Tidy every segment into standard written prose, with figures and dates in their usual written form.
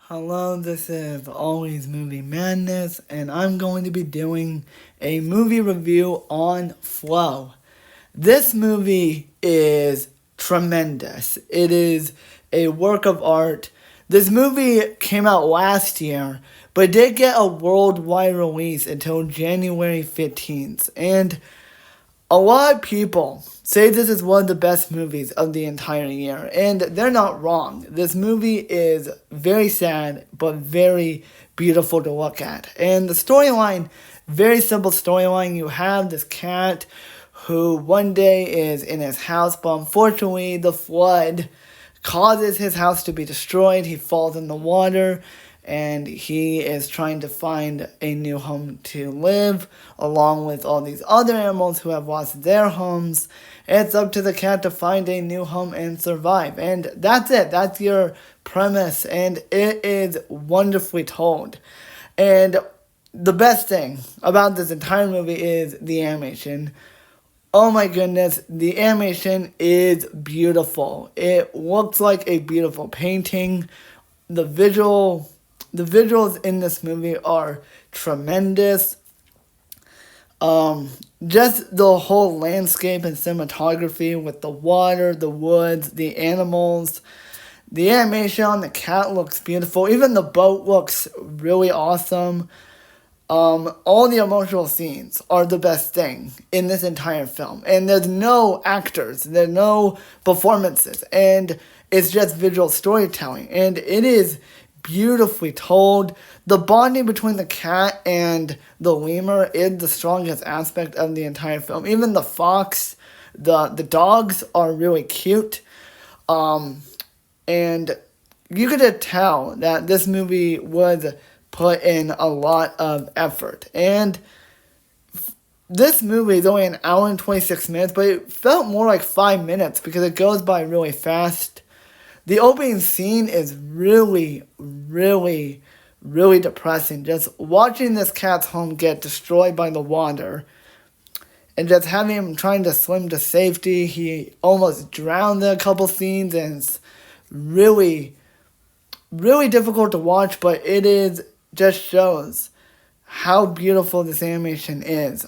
Hello, this is Always Movie Madness, and I'm going to be doing a movie review on Flow. This movie is tremendous. It is a work of art. This movie came out last year, but did get a worldwide release until January 15th. And a lot of people say this is one of the best movies of the entire year, and they're not wrong. This movie is very sad, but very beautiful to look at. And the storyline, very simple storyline. You have this cat who one day is in his house, but unfortunately, the flood causes his house to be destroyed. He falls in the water and he is trying to find a new home to live along with all these other animals who have lost their homes. It's up to the cat to find a new home and survive. And that's it. That's your premise. And it is wonderfully told. And the best thing about this entire movie is the animation. Oh my goodness, the animation is beautiful. It looks like a beautiful painting. The visuals in this movie are tremendous. Just the whole landscape and cinematography with the water, the woods, the animals, the animation on the cat looks beautiful. Even the boat looks really awesome. All the emotional scenes are the best thing in this entire film. And there's no actors, there's no performances, and it's just visual storytelling. And it is beautifully told. The bonding between the cat and the lemur is the strongest aspect of the entire film. Even the fox, the dogs are really cute. And you could just tell that this movie was put in a lot of effort. And this movie is only an hour and 26 minutes, but it felt more like 5 minutes because it goes by really fast. The opening scene is really, really, really depressing. Just watching this cat's home get destroyed by the water and just having him trying to swim to safety. He almost drowned in a couple scenes, and it's really, really difficult to watch, but it is just shows how beautiful this animation is.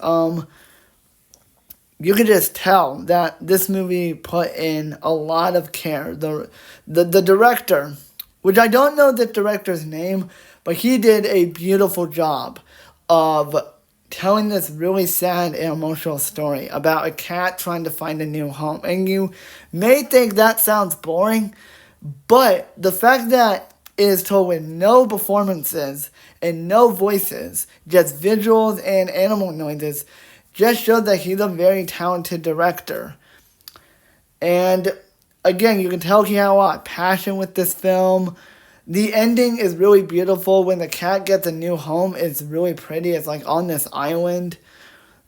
You can just tell that this movie put in a lot of care. The director, which I don't know the director's name, but he did a beautiful job of telling this really sad and emotional story about a cat trying to find a new home. And you may think that sounds boring, but the fact that it is told with no performances and no voices, just visuals and animal noises, just shows that he's a very talented director. And again, you can tell he had a lot of passion with this film. The ending is really beautiful. When the cat gets a new home, it's really pretty. It's like on this island.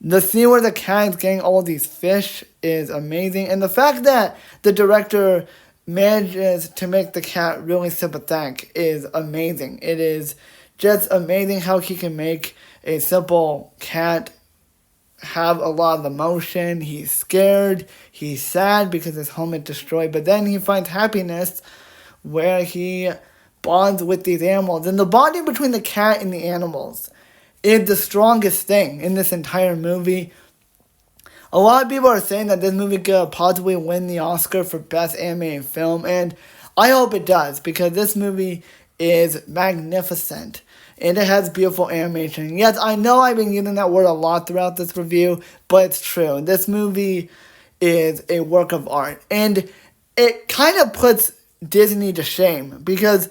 The scene where the cat is getting all these fish is amazing. And the fact that the director manages to make the cat really sympathetic is amazing. It is just amazing how he can make a simple cat have a lot of emotion. He's scared, he's sad because his home is destroyed, but then he finds happiness where he bonds with these animals. And the bonding between the cat and the animals is the strongest thing in this entire movie. A lot of people are saying that this movie could possibly win the Oscar for Best Animated Film, and I hope it does, because this movie is magnificent, and it has beautiful animation. Yes, I know I've been using that word a lot throughout this review, but it's true. This movie is a work of art, and it kind of puts Disney to shame, because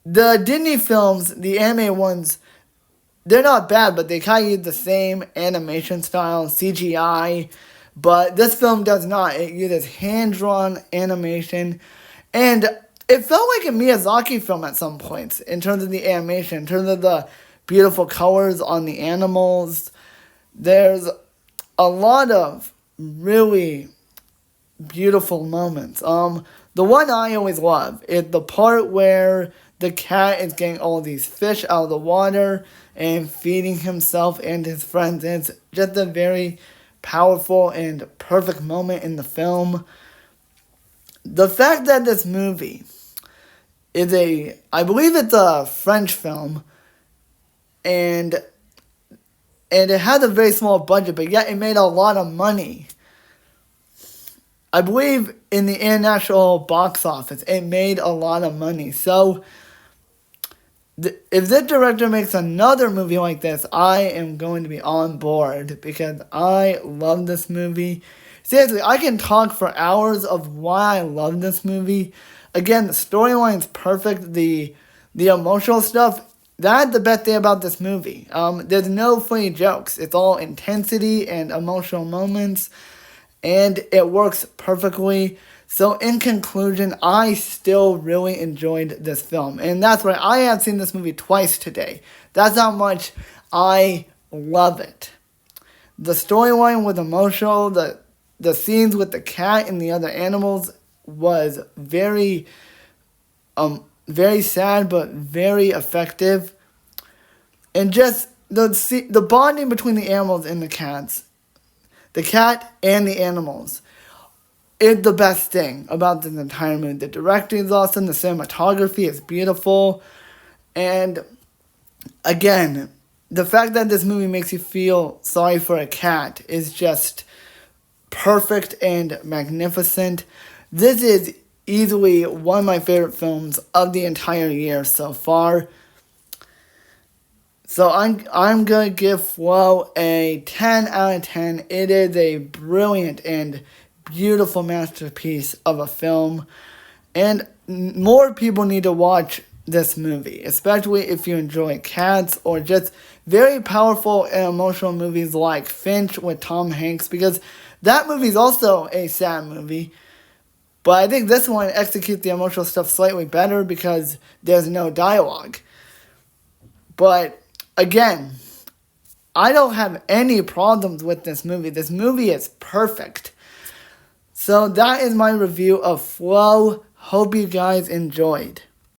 the Disney films, the anime ones, they're not bad, but they kind of use the same animation style, CGI, but this film does not. It uses hand-drawn animation, and it felt like a Miyazaki film at some points in terms of the animation, in terms of the beautiful colors on the animals. There's a lot of really beautiful moments. The one I always love is the part where the cat is getting all these fish out of the water and feeding himself and his friends. It's just a very powerful and perfect moment in the film. The fact that this movie I believe it's a French film, and it had a very small budget, but yet it made a lot of money. I believe in the international box office, it made a lot of money. So, if this director makes another movie like this, I am going to be on board because I love this movie. Seriously, I can talk for hours of why I love this movie. Again, the storyline's perfect. The emotional stuff, that's the best thing about this movie. There's no funny jokes. It's all intensity and emotional moments, and it works perfectly. So in conclusion, I still really enjoyed this film. And that's why I have seen this movie twice today. That's how much I love it. The storyline was emotional. The scenes with the cat and the other animals was very very sad but very effective. And just the bonding between the animals and the cat and the animals, is the best thing about this entire movie. The directing is awesome, the cinematography is beautiful, and again, the fact that this movie makes you feel sorry for a cat is just perfect and magnificent. This is easily one of my favorite films of the entire year so far. So I'm gonna give Flow a 10 out of 10. It is a brilliant and beautiful masterpiece of a film, and more people need to watch this movie, especially if you enjoy cats or just very powerful and emotional movies like Finch with Tom Hanks, because that movie is also a sad movie. But I think this one executes the emotional stuff slightly better because there's no dialogue. But again, I don't have any problems with this movie. This movie is perfect. So that is my review of Flow. Hope you guys enjoyed.